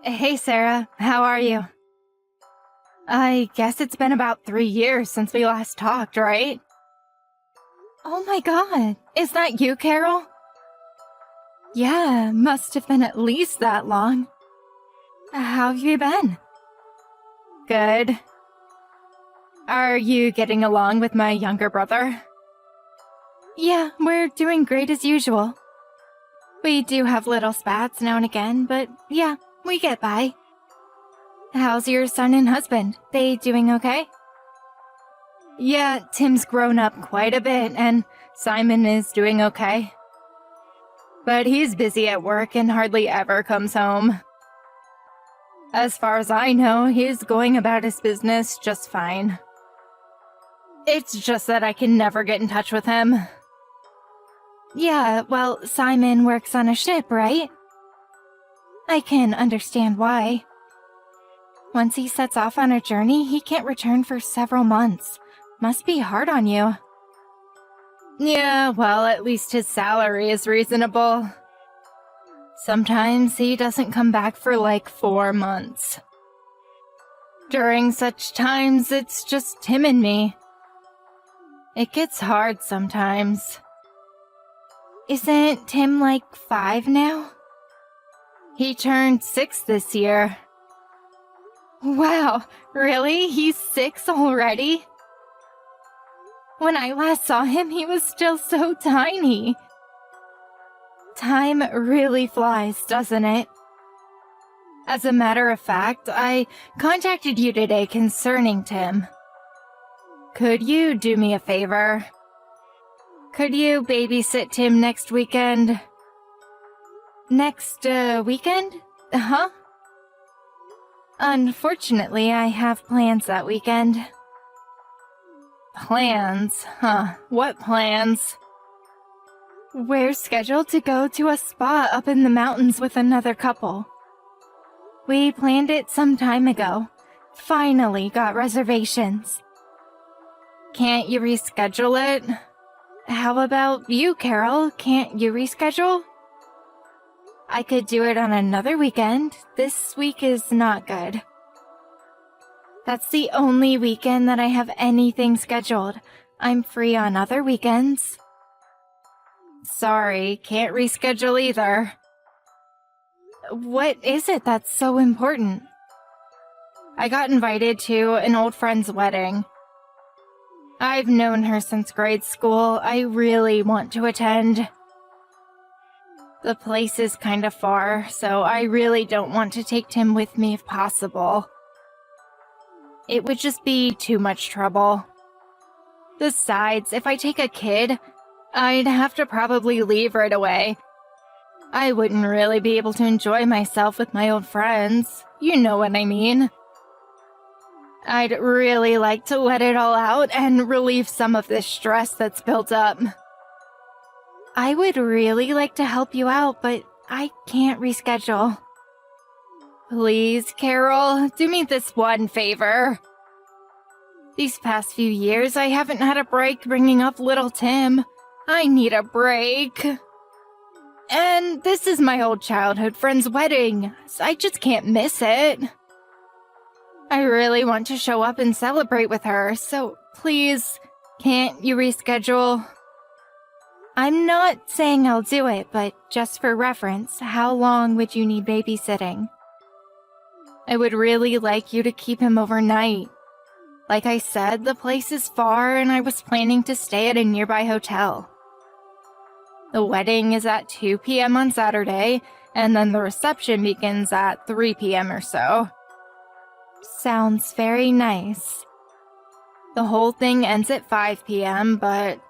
Hey, Sarah. How are you? I guess it's been about 3 years since we last talked, right? Oh my god. Is that you, Carol? Yeah, must have been at least that long. How have you been? Good. Are you getting along with my younger brother? Yeah, we're doing great as usual. We do have little spats now and again, but yeah, we get by. How's your son and husband? They doing okay? Yeah, Tim's grown up quite a bit, and Simon is doing okay. But he's busy at work and hardly ever comes home. As far as I know, he's going about his business just fine. It's just that I can never get in touch with him. Yeah, well, Simon works on a ship, right? I can understand why. Once he sets off on a journey, he can't return for several months. Must be hard on you. Yeah, well, at least his salary is reasonable. Sometimes he doesn't come back for like 4 months. During such times, it's just him and me. It gets hard sometimes. Isn't Tim like 5 now? He turned 6 this year. Wow, really? He's 6 already? When I last saw him, he was still so tiny. Time really flies, doesn't it? As a matter of fact, I contacted you today concerning Tim. Could you do me a favor? Could you babysit Tim next weekend? Next, weekend? Huh? Unfortunately, I have plans that weekend. Plans? Huh. What plans? We're scheduled to go to a spa up in the mountains with another couple. We planned it some time ago. Finally got reservations. Can't you reschedule it? How about you, Carol? Can't you reschedule? I could do it on another weekend. This week is not good. That's the only weekend that I have anything scheduled. I'm free on other weekends. Sorry, can't reschedule either. What is it that's so important? I got invited to an old friend's wedding. I've known her since grade school. I really want to attend. The place is kind of far, so I really don't want to take Tim with me if possible. It would just be too much trouble. Besides, if I take a kid, I'd have to probably leave right away. I wouldn't really be able to enjoy myself with my old friends. You know what I mean. I'd really like to let it all out and relieve some of this stress that's built up. I would really like to help you out, but I can't reschedule. Please, Carol, do me this one favor. These past few years, I haven't had a break bringing up little Tim. I need a break. And this is my old childhood friend's wedding, so I just can't miss it. I really want to show up and celebrate with her, so please, can't you reschedule? I'm not saying I'll do it, but just for reference, how long would you need babysitting? I would really like you to keep him overnight. Like I said, the place is far and I was planning to stay at a nearby hotel. The wedding is at 2 p.m. on Saturday, and then the reception begins at 3 p.m. or so. Sounds very nice. The whole thing ends at 5 p.m., but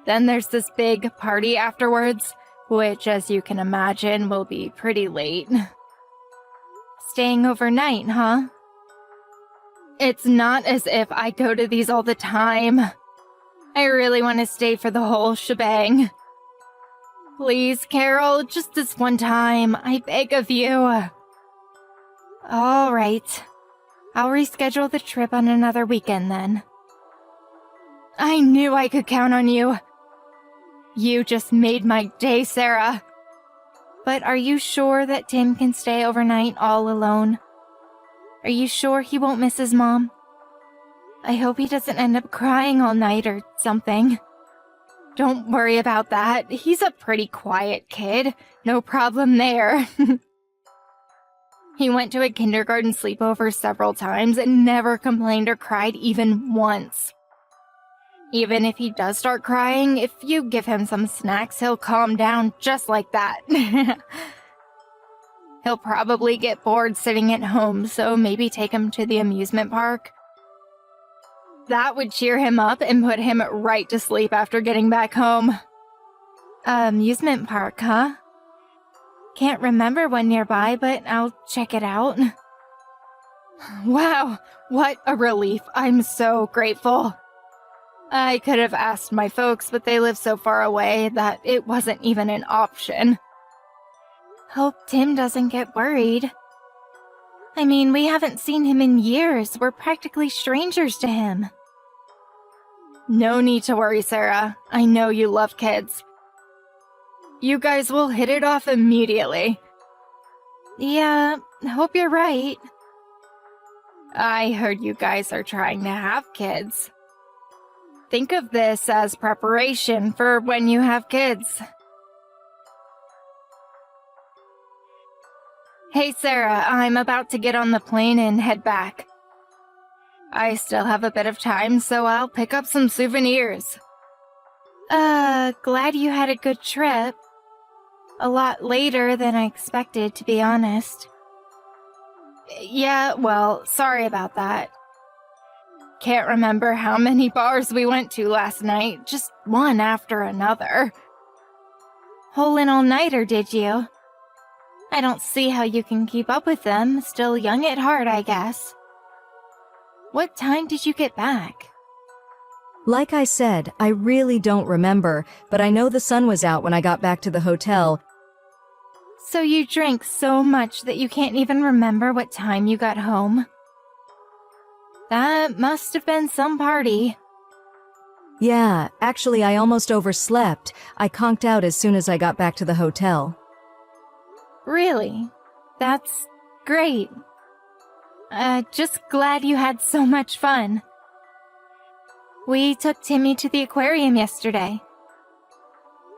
then there's this big party afterwards, which, as you can imagine, will be pretty late. Staying overnight, huh? It's not as if I go to these all the time. I really want to stay for the whole shebang. Please, Carol, just this one time, I beg of you. All right. I'll reschedule the trip on another weekend then. I knew I could count on you. You just made my day, Sarah. But are you sure that Tim can stay overnight all alone? Are you sure he won't miss his mom? I hope he doesn't end up crying all night or something. Don't worry about that. He's a pretty quiet kid. No problem there. He went to a kindergarten sleepover several times and never complained or cried even once. Even if he does start crying, if you give him some snacks, he'll calm down just like that. He'll probably get bored sitting at home, so maybe take him to the amusement park. That would cheer him up and put him right to sleep after getting back home. Amusement park, huh? Can't remember one nearby, but I'll check it out. Wow, what a relief. I'm so grateful. I could have asked my folks, but they live so far away that it wasn't even an option. Hope Tim doesn't get worried. I mean, we haven't seen him in years. We're practically strangers to him. No need to worry, Sarah. I know you love kids. You guys will hit it off immediately. Yeah, hope you're right. I heard you guys are trying to have kids. Think of this as preparation for when you have kids. Hey, Sarah, I'm about to get on the plane and head back. I still have a bit of time, so I'll pick up some souvenirs. Glad you had a good trip. A lot later than I expected, to be honest. Yeah, well, sorry about that. Can't remember how many bars we went to last night, just one after another. Whole and all-nighter, did you? I don't see how you can keep up with them, still young at heart, I guess. What time did you get back? Like I said, I really don't remember, but I know the sun was out when I got back to the hotel. So you drank so much that you can't even remember what time you got home? That must have been some party. Yeah, actually I almost overslept. I conked out as soon as I got back to the hotel. Really? That's great. Just glad you had so much fun. We took Timmy to the aquarium yesterday.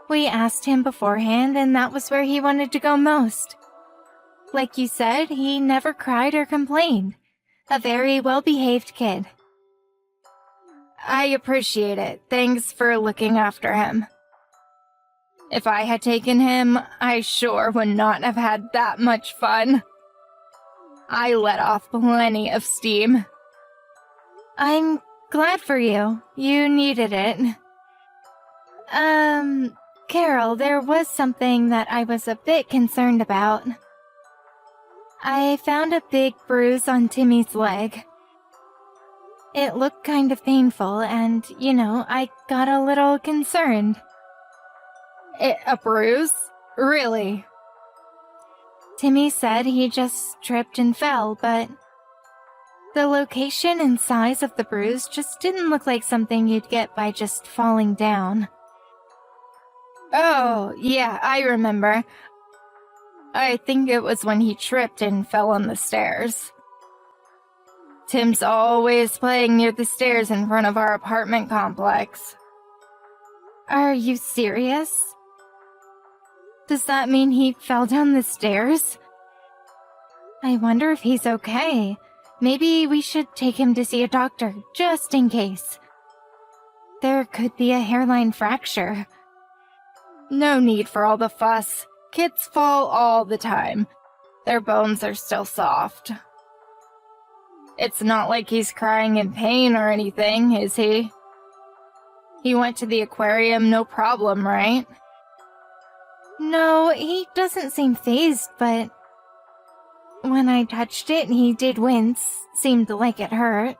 We asked him beforehand, and that was where he wanted to go most. Like you said, he never cried or complained. A very well-behaved kid. I appreciate it. Thanks for looking after him. If I had taken him, I sure would not have had that much fun. I let off plenty of steam. I'm glad for you. You needed it. Carol, there was something that I was a bit concerned about. I found a big bruise on Timmy's leg. It looked kind of painful, and, I got a little concerned. A bruise? Really? Timmy said he just tripped and fell, but the location and size of the bruise just didn't look like something you'd get by just falling down. Oh, yeah, I remember. I think it was when he tripped and fell on the stairs. Tim's always playing near the stairs in front of our apartment complex. Are you serious? Does that mean he fell down the stairs? I wonder if he's okay. Maybe we should take him to see a doctor, just in case. There could be a hairline fracture. No need for all the fuss. Kids fall all the time. Their bones are still soft. It's not like he's crying in pain or anything, is he? He went to the aquarium no problem, right? No, he doesn't seem fazed, but when I touched it, he did wince. Seemed like it hurt.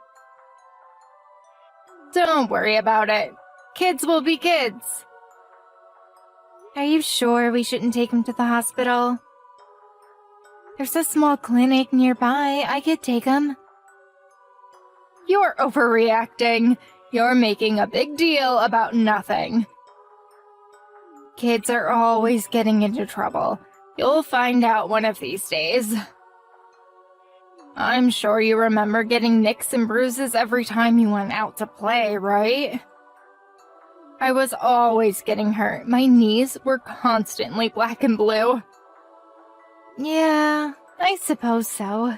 Don't worry about it. Kids will be kids. Are you sure we shouldn't take him to the hospital? There's a small clinic nearby. I could take him. You're overreacting. You're making a big deal about nothing. Kids are always getting into trouble. You'll find out one of these days. I'm sure you remember getting nicks and bruises every time you went out to play, right? I was always getting hurt. My knees were constantly black and blue. Yeah, I suppose so.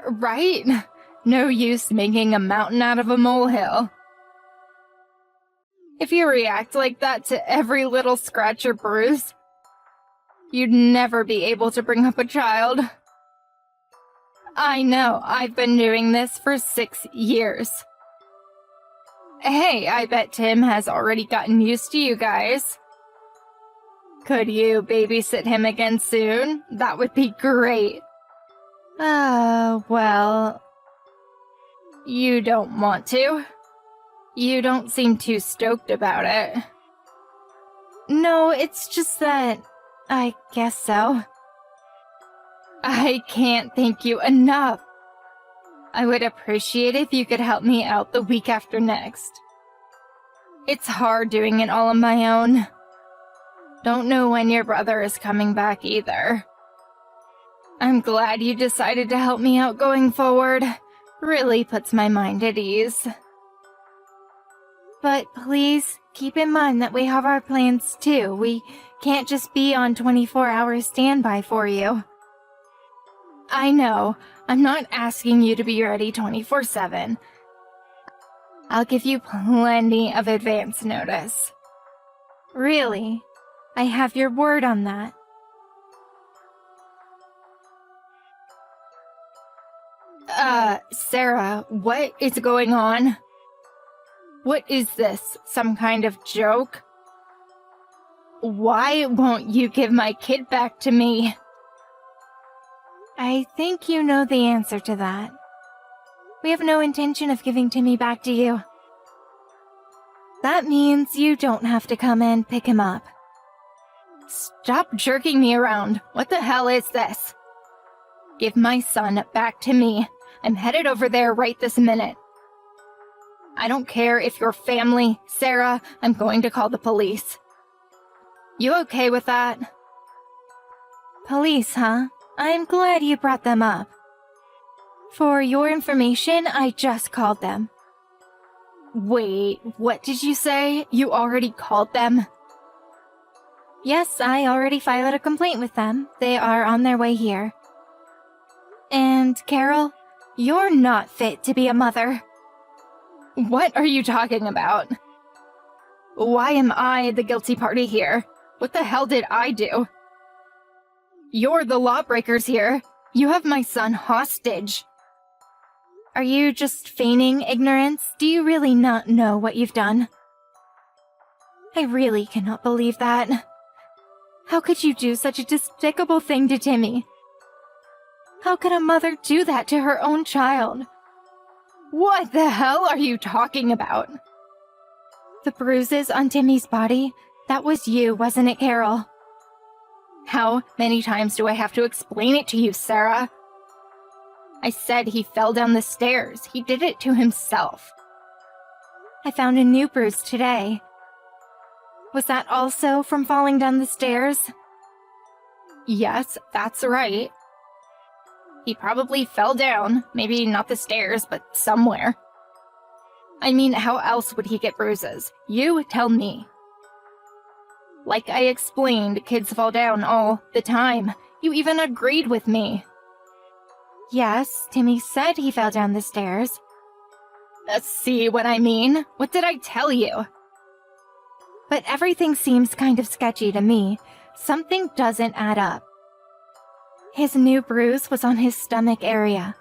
Right? No use making a mountain out of a molehill. If you react like that to every little scratch or bruise, you'd never be able to bring up a child. I know, I've been doing this for 6 years. Hey, I bet Tim has already gotten used to you guys. Could you babysit him again soon? That would be great. Well... You don't want to? You don't seem too stoked about it. No, it's just that... I guess so. I can't thank you enough. I would appreciate if you could help me out the week after next. It's hard doing it all on my own. Don't know when your brother is coming back either. I'm glad you decided to help me out going forward. Really puts my mind at ease. But please, keep in mind that we have our plans too. We can't just be on 24-hour standby for you. I know, I'm not asking you to be ready 24/7. I'll give you plenty of advance notice. Really, I have your word on that. Sarah, what is going on? What is this, some kind of joke? Why won't you give my kid back to me? I think you know the answer to that. We have no intention of giving Timmy back to you. That means you don't have to come and pick him up. Stop jerking me around. What the hell is this? Give my son back to me. I'm headed over there right this minute. I don't care if you're family, Sarah. I'm going to call the police. You okay with that? Police, huh? I'm glad you brought them up. For your information, I just called them. Wait, what did you say? You already called them? Yes, I already filed a complaint with them. They are on their way here. And, Carol, you're not fit to be a mother. What are you talking about? Why am I the guilty party here? What the hell did I do? You're the lawbreakers here. You have my son hostage. Are you just feigning ignorance? Do you really not know what you've done? I really cannot believe that. How could you do such a despicable thing to Timmy? How could a mother do that to her own child? What the hell are you talking about? The bruises on Timmy's body, that was you, wasn't it, Carol? How many times do I have to explain it to you, Sarah? I said he fell down the stairs. He did it to himself. I found a new bruise today. Was that also from falling down the stairs? Yes, that's right. He probably fell down. Maybe not the stairs, but somewhere. I mean, how else would he get bruises? You tell me. Like I explained, kids fall down all the time. You even agreed with me. Yes, Timmy said he fell down the stairs. See what I mean? What did I tell you? But everything seems kind of sketchy to me. Something doesn't add up. His new bruise was on his stomach area.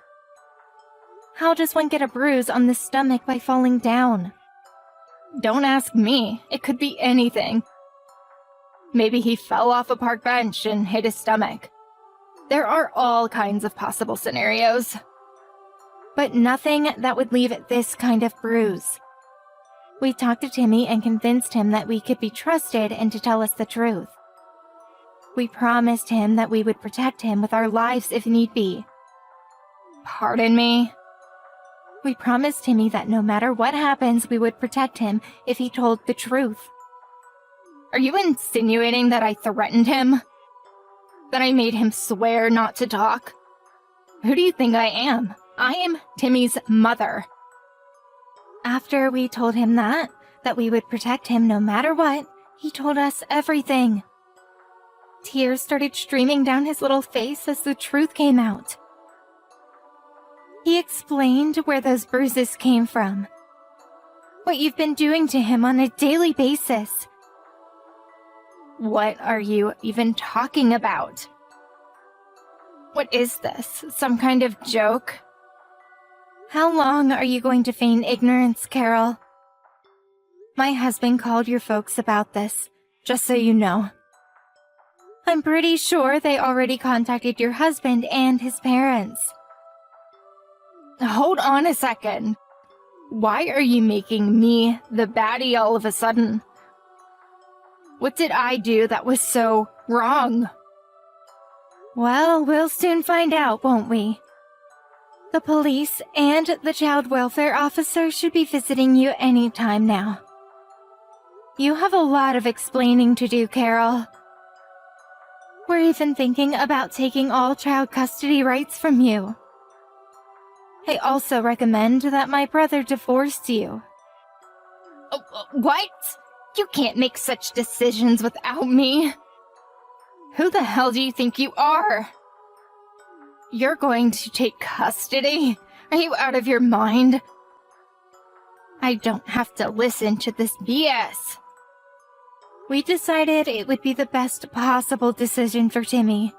How does one get a bruise on the stomach by falling down? Don't ask me. It could be anything. Maybe he fell off a park bench and hit his stomach. There are all kinds of possible scenarios. But nothing that would leave this kind of bruise. We talked to Timmy and convinced him that we could be trusted and to tell us the truth. We promised him that we would protect him with our lives if need be. Pardon me? We promised Timmy that no matter what happens, we would protect him if he told the truth. Are you insinuating that I threatened him? that I made him swear not to talk? Who do you think I am? I am Timmy's mother. After we told him that we would protect him no matter what, he told us everything. Tears started streaming down his little face as the truth came out. He explained where those bruises came from, what you've been doing to him on a daily basis. What are you even talking about? What is this? Some kind of joke? How long are you going to feign ignorance, Carol? My husband called your folks about this, just so you know. I'm pretty sure they already contacted your husband and his parents. Hold on a second. Why are you making me the baddie all of a sudden? What did I do that was so wrong? Well, we'll soon find out, won't we? The police and the child welfare officer should be visiting you any time now. You have a lot of explaining to do, Carol. We're even thinking about taking all child custody rights from you. I also recommend that my brother divorce you. What? You can't make such decisions without me. Who the hell do you think you are? You're going to take custody? Are you out of your mind? I don't have to listen to this BS. We decided it would be the best possible decision for Timmy.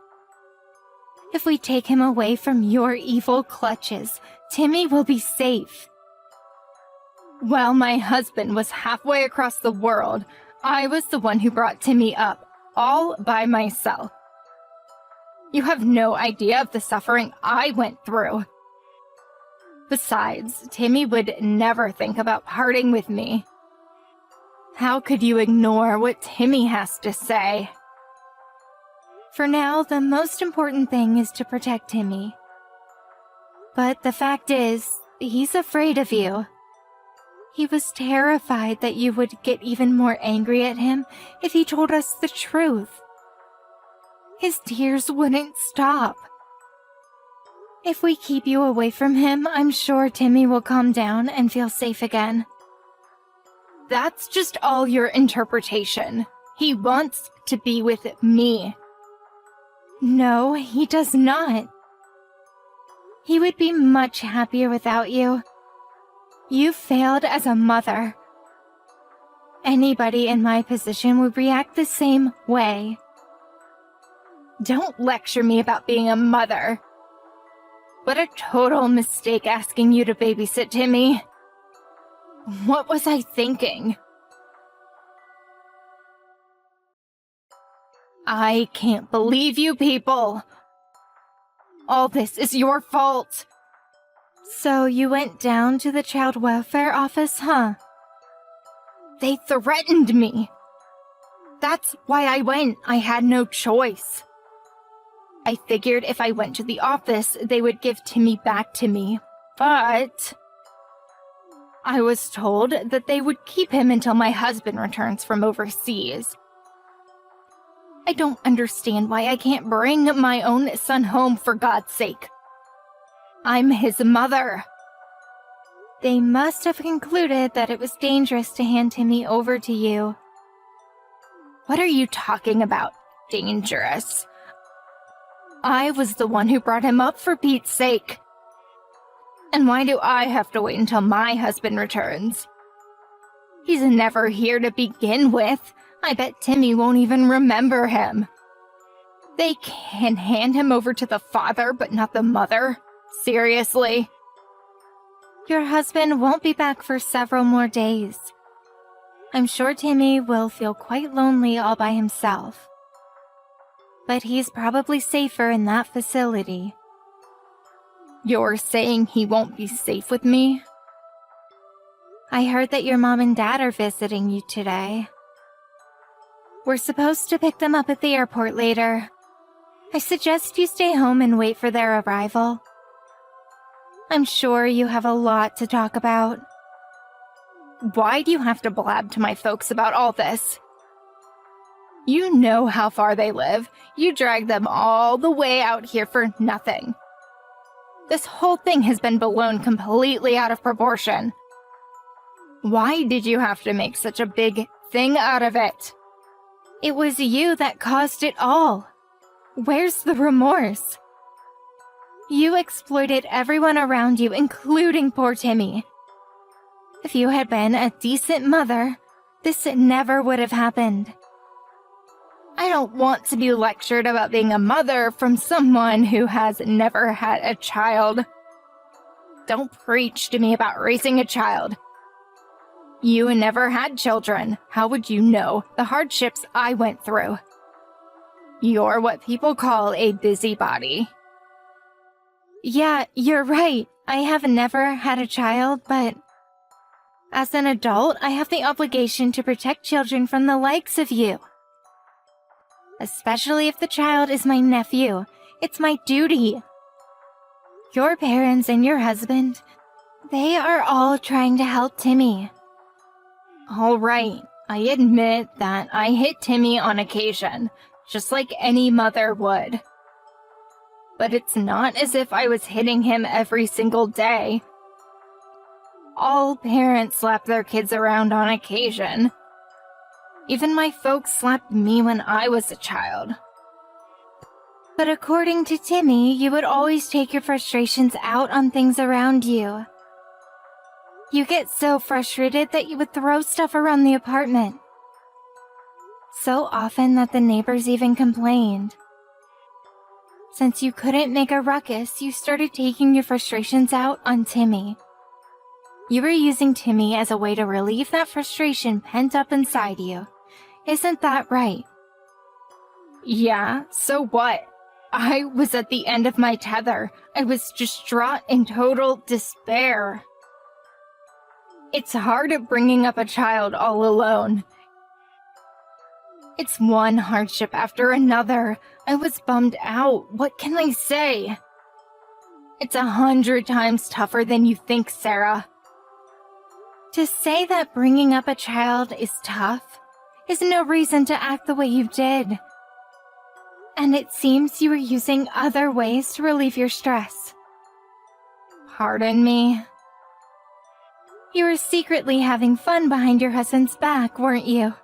If we take him away from your evil clutches, Timmy will be safe. While my husband was halfway across the world, I was the one who brought Timmy up, all by myself. You have no idea of the suffering I went through. Besides, Timmy would never think about parting with me. How could you ignore what Timmy has to say? For now, the most important thing is to protect Timmy. But the fact is, he's afraid of you. He was terrified that you would get even more angry at him if he told us the truth. His tears wouldn't stop. If we keep you away from him, I'm sure Timmy will calm down and feel safe again. That's just all your interpretation. He wants to be with me. No, he does not. He would be much happier without you. You failed as a mother. Anybody in my position would react the same way. Don't lecture me about being a mother. What a total mistake asking you to babysit Timmy. What was I thinking? I can't believe you people. All this is your fault. So you went down to the child welfare office, huh? They threatened me. That's why I went. I had no choice. I figured if I went to the office, they would give Timmy back to me. But I was told that they would keep him until my husband returns from overseas. I don't understand why I can't bring my own son home, for God's sake. I'm his mother. They must have concluded that it was dangerous to hand Timmy over to you. What are you talking about, dangerous? I was the one who brought him up, for Pete's sake. And why do I have to wait until my husband returns? He's never here to begin with. I bet Timmy won't even remember him. They can hand him over to the father, but not the mother? Seriously? Your husband won't be back for several more days. I'm sure Timmy will feel quite lonely all by himself. But he's probably safer in that facility. You're saying he won't be safe with me? I heard that your mom and dad are visiting you today. We're supposed to pick them up at the airport later. I suggest you stay home and wait for their arrival. I'm sure you have a lot to talk about. Why do you have to blab to my folks about all this? You know how far they live. You dragged them all the way out here for nothing. This whole thing has been blown completely out of proportion. Why did you have to make such a big thing out of it? It was you that caused it all. Where's the remorse? You exploited everyone around you, including poor Timmy. If you had been a decent mother, this never would have happened. I don't want to be lectured about being a mother from someone who has never had a child. Don't preach to me about raising a child. You never had children. How would you know the hardships I went through? You're what people call a busybody. Yeah, you're right. I have never had a child, but as an adult, I have the obligation to protect children from the likes of you. Especially if the child is my nephew. It's my duty. Your parents and your husband, they are all trying to help Timmy. All right, I admit that I hit Timmy on occasion, just like any mother would. But it's not as if I was hitting him every single day. All parents slap their kids around on occasion. Even my folks slapped me when I was a child. But according to Timmy, you would always take your frustrations out on things around you. You get so frustrated that you would throw stuff around the apartment. So often that the neighbors even complained. Since you couldn't make a ruckus, you started taking your frustrations out on Timmy. You were using Timmy as a way to relieve that frustration pent up inside you. Isn't that right? Yeah, so what? I was at the end of my tether. I was distraught in total despair. It's hard bringing up a child all alone. It's one hardship after another. I was bummed out. What can I say? It's 100 times tougher than you think, Sarah. To say that bringing up a child is tough is no reason to act the way you did. And it seems you were using other ways to relieve your stress. Pardon me? You were secretly having fun behind your husband's back, weren't you?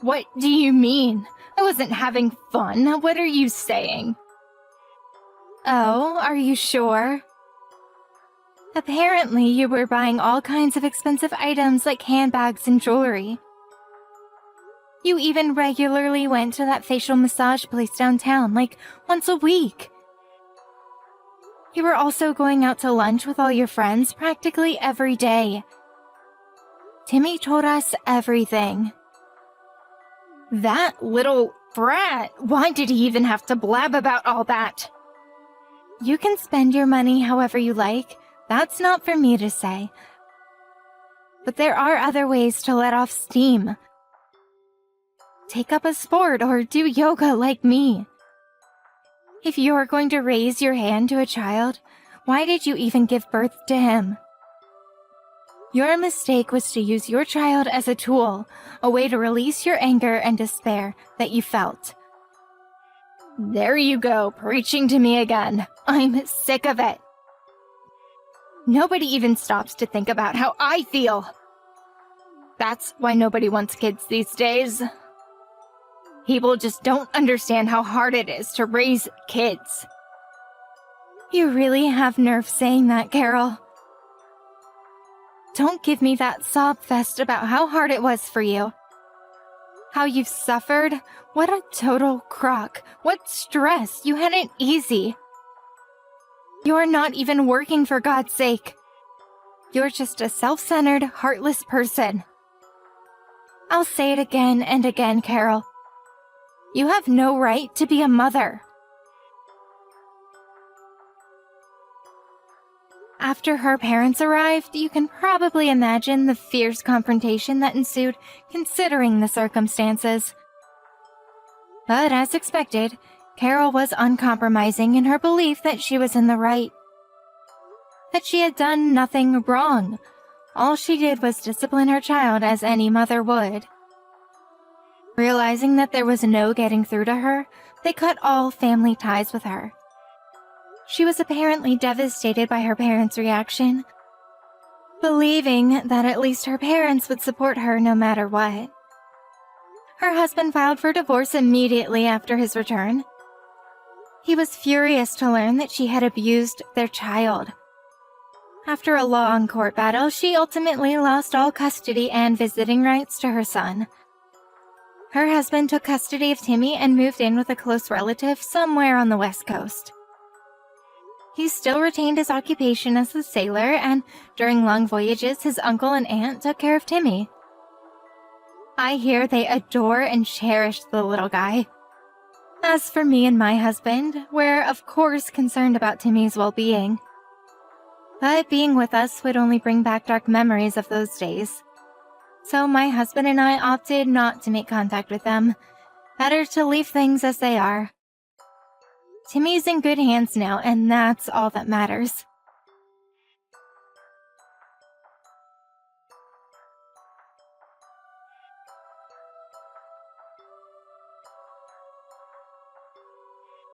What do you mean? I wasn't having fun. What are you saying? Oh, are you sure? Apparently, you were buying all kinds of expensive items like handbags and jewelry. You even regularly went to that facial massage place downtown, like once a week. You were also going out to lunch with all your friends practically every day. Timmy told us everything. That little brat, why did he even have to blab about all that? You can spend your money however you like. That's not for me to say. But there are other ways to let off steam. Take up a sport or do yoga like me. If you're going to raise your hand to a child, why did you even give birth to him? Your mistake was to use your child as a tool, a way to release your anger and despair that you felt. There you go, preaching to me again. I'm sick of it. Nobody even stops to think about how I feel. That's why nobody wants kids these days. People just don't understand how hard it is to raise kids. You really have nerve saying that, Carol. Don't give me that sob fest about how hard it was for you. How you've suffered. What a total crock. What stress. You had it easy. You're not even working for God's sake. You're just a self-centered, heartless person. I'll say it again and again, Carol. You have no right to be a mother. After her parents arrived, you can probably imagine the fierce confrontation that ensued considering the circumstances. But as expected, Carol was uncompromising in her belief that she was in the right. That she had done nothing wrong. All she did was discipline her child as any mother would. Realizing that there was no getting through to her, they cut all family ties with her. She was apparently devastated by her parents' reaction, believing that at least her parents would support her no matter what. Her husband filed for divorce immediately after his return. He was furious to learn that she had abused their child. After a long court battle, she ultimately lost all custody and visiting rights to her son. Her husband took custody of Timmy and moved in with a close relative somewhere on the West Coast. He still retained his occupation as a sailor, and during long voyages, his uncle and aunt took care of Timmy. I hear they adore and cherish the little guy. As for me and my husband, we're of course concerned about Timmy's well-being. But being with us would only bring back dark memories of those days. So my husband and I opted not to make contact with them. Better to leave things as they are. Timmy's in good hands now, and that's all that matters.